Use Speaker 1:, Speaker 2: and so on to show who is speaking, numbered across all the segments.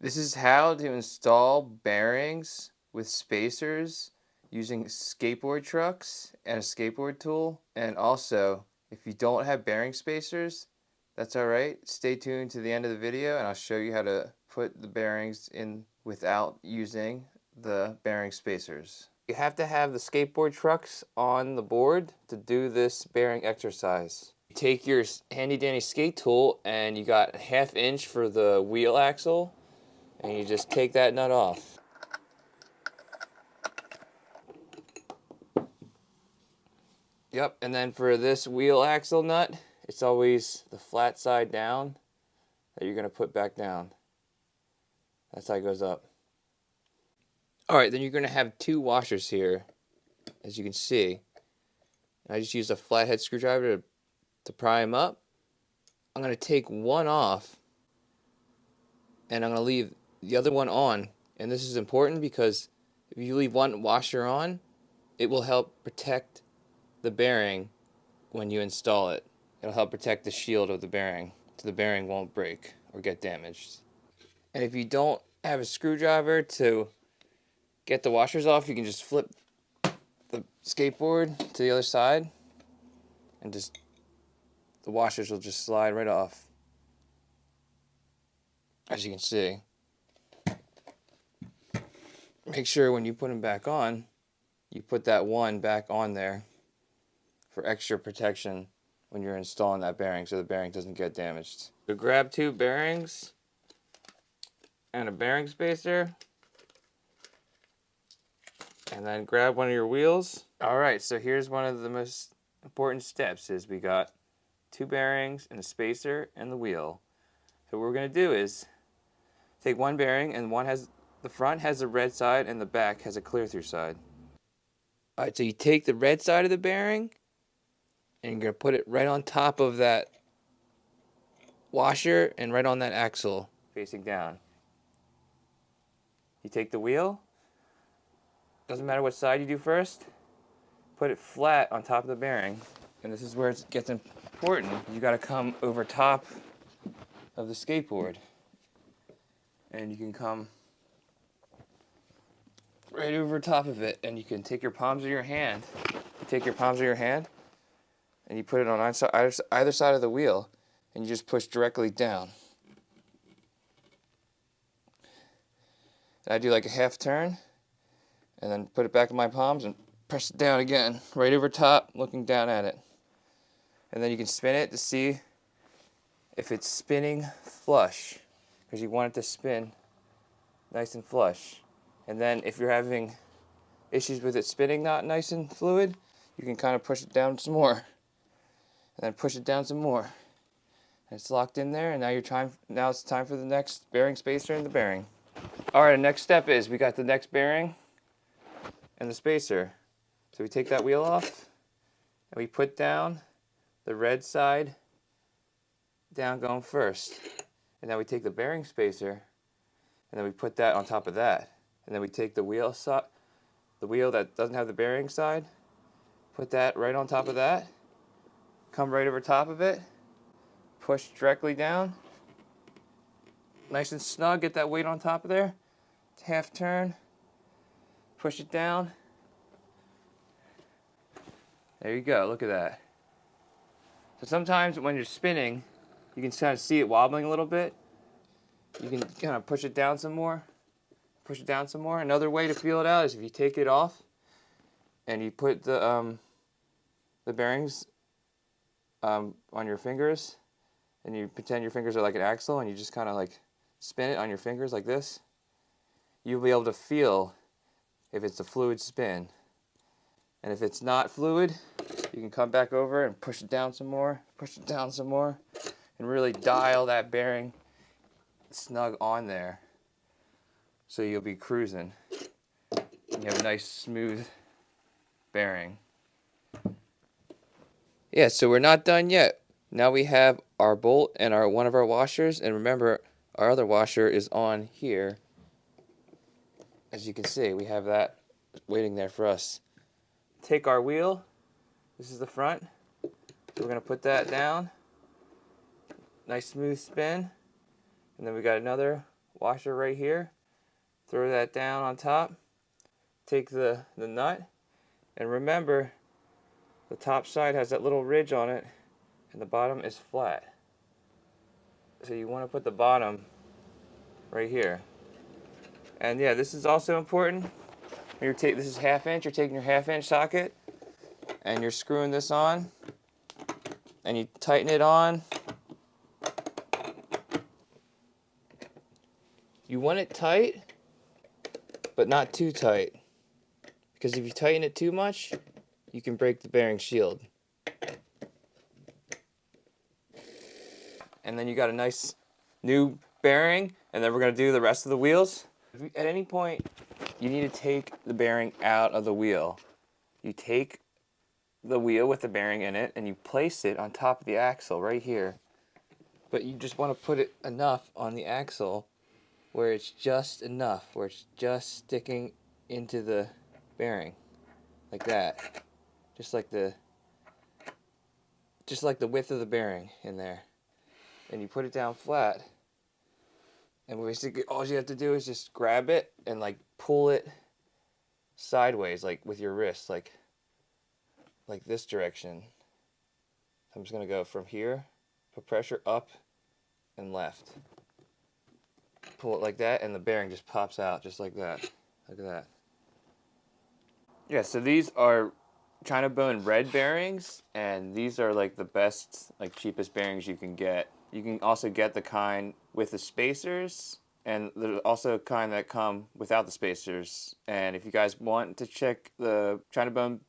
Speaker 1: This is how to install bearings with spacers using skateboard trucks and a skateboard tool. And also, if you don't have bearing spacers, that's alright. Stay tuned to the end of the video and I'll show you how to put the bearings in without using the bearing spacers. You have to have the skateboard trucks on the board to do this bearing exercise. Take your handy dandy skate tool and you got a 1/2 inch for the wheel axle. And you just take that nut off. Yep, and then for this wheel axle nut, it's always the flat side down that you're going to put back down. That's how it goes up. Alright, then you're going to have 2 washers here, as you can see. I just used a flathead screwdriver to pry them up. I'm going to take one off, and I'm going to leave the other one on. And this is important because if you leave one washer on, it will help protect the bearing when you install it. It'll help protect the shield of the bearing so the bearing won't break or get damaged. And if you don't have a screwdriver to get the washers off, you can just flip the skateboard to the other side and just the washers will just slide right off, as you can see. Make sure when you put them back on, you put that one back on there for extra protection when you're installing that bearing so the bearing doesn't get damaged. So grab 2 bearings and a bearing spacer, and then grab one of your wheels. Alright, so here's one of the most important steps is we got 2 bearings and a spacer and the wheel. So what we're going to do is take one bearing, and the front has a red side and the back has a clear through side. Alright, so you take the red side of the bearing and you're going to put it right on top of that washer and right on that axle facing down. You take the wheel, doesn't matter what side you do first, put it flat on top of the bearing. And this is where it gets important. You got to come over top of the skateboard. And you can come right over top of it, and you can take your palms of your hand. And you put it on either side of the wheel, and you just push directly down. And I do like a half turn, and then put it back in my palms and press it down again, right over top, looking down at it. And then you can spin it to see if it's spinning flush, because you want it to spin nice and flush. And then if you're having issues with it spinning not nice and fluid, you can kind of push it down some more. And then push it down some more. And it's locked in there, and now it's time for the next bearing spacer and the bearing. Alright, the next step is we got the next bearing and the spacer. So we take that wheel off and we put down the red side down going first. And then we take the bearing spacer and then we put that on top of that. And then we take the wheel that doesn't have the bearing side, put that right on top of that, come right over top of it, push directly down, nice and snug, get that weight on top of there, half turn, push it down. There you go, look at that. So sometimes when you're spinning, you can kind of see it wobbling a little bit. You can kind of push it down some more. Push it down some more. Another way to feel it out is if you take it off and you put the bearings on your fingers, and you pretend your fingers are like an axle, and you just kind of like spin it on your fingers like this. You'll be able to feel if it's a fluid spin. And if it's not fluid, you can come back over and push it down some more, and really dial that bearing snug on there. So you'll be cruising. You have a nice smooth bearing. Yeah, so we're not done yet. Now we have our bolt and one of our washers, and remember our other washer is on here. As you can see, we have that waiting there for us. Take our wheel. This is the front. So we're going to put that down. Nice smooth spin. And then we got another washer right here. Throw that down on top. Take the nut. And remember, the top side has that little ridge on it, and the bottom is flat. So you want to put the bottom right here. And yeah, this is also important. This is 1/2 inch. You're taking your 1/2 inch socket, and you're screwing this on, and you tighten it on. You want it tight, but not too tight, because if you tighten it too much, you can break the bearing shield. And then you got a nice new bearing, and then we're going to do the rest of the wheels. At any point you need to take the bearing out of the wheel, you take the wheel with the bearing in it and you place it on top of the axle right here. But you just want to put it enough on the axle where it's just enough, where it's just sticking into the bearing, like that. Just like the width of the bearing in there. And you put it down flat, and basically all you have to do is just grab it and like pull it sideways, like with your wrist, like this direction. I'm just gonna go from here, put pressure up and left. Pull it like that, and the bearing just pops out just like that. Look at that. Yeah, so these are China bone red bearings, and these are like the best, like cheapest bearings you can get. You can also get the kind with the spacers, and there's also a kind that come without the spacers. And if you guys want to check the China bone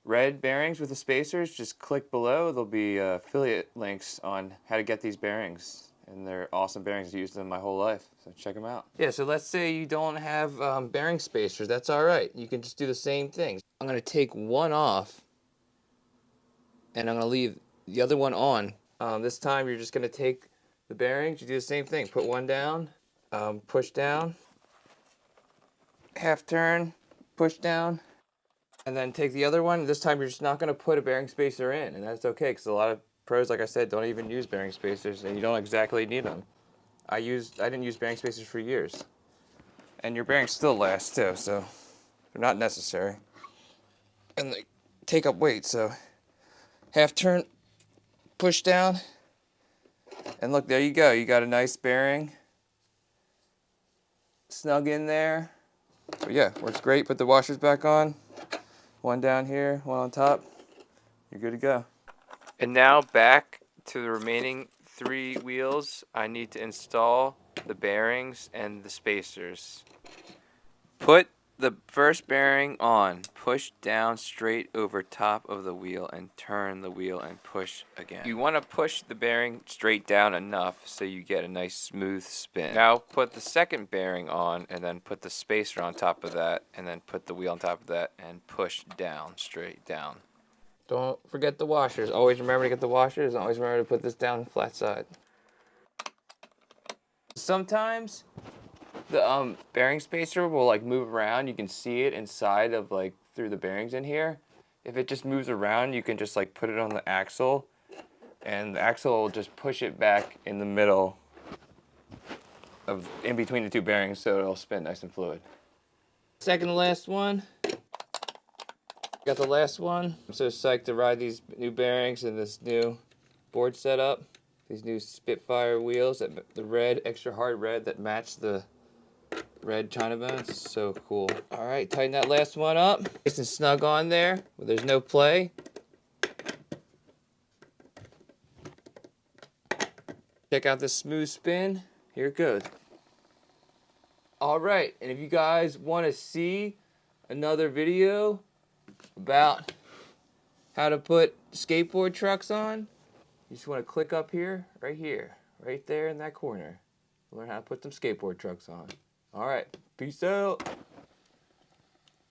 Speaker 1: red bearings with the spacers, just click below. There'll be affiliate links on how to get these bearings, and they're awesome bearings. I've used them my whole life, so check them out. Yeah, so let's say you don't have bearing spacers. That's all right. You can just do the same thing. I'm going to take one off, and I'm going to leave the other one on. This time you're just going to take the bearings. You do the same thing. Put one down, push down, half turn, push down, and then take the other one. This time you're just not going to put a bearing spacer in, and that's okay, because a lot of pros, like I said, don't even use bearing spacers, and you don't exactly need them. I didn't use bearing spacers for years, and your bearings still last too, so they're not necessary, and they take up weight. So half turn, push down, and look, there you go. You got a nice bearing, snug in there. But yeah, works great. Put the washers back on. One down here, one on top. You're good to go. And now back to the remaining 3 wheels. I need to install the bearings and the spacers. Put the first bearing on. Push down straight over top of the wheel and turn the wheel and push again. You want to push the bearing straight down enough so you get a nice smooth spin. Now put the second bearing on, and then put the spacer on top of that, and then put the wheel on top of that and push down, straight down. Don't forget the washers. Always remember to get the washers, and always remember to put this down flat side. Sometimes the bearing spacer will like move around. You can see it inside of like through the bearings in here. If it just moves around, you can just like put it on the axle, and the axle will just push it back in the middle of in between the 2 bearings, so it'll spin nice and fluid. Second to last one. Got the last one. I'm so psyched to ride these new bearings and this new board setup. These new Spitfire wheels, the red, extra hard red that match the red China bones. So cool. All right, tighten that last one up. Nice and snug on there where there's no play. Check out this smooth spin. Here it goes. All right, and if you guys want to see another video about how to put skateboard trucks on, you just want to click up here, right there in that corner. Learn how to put some skateboard trucks on. All right, peace out.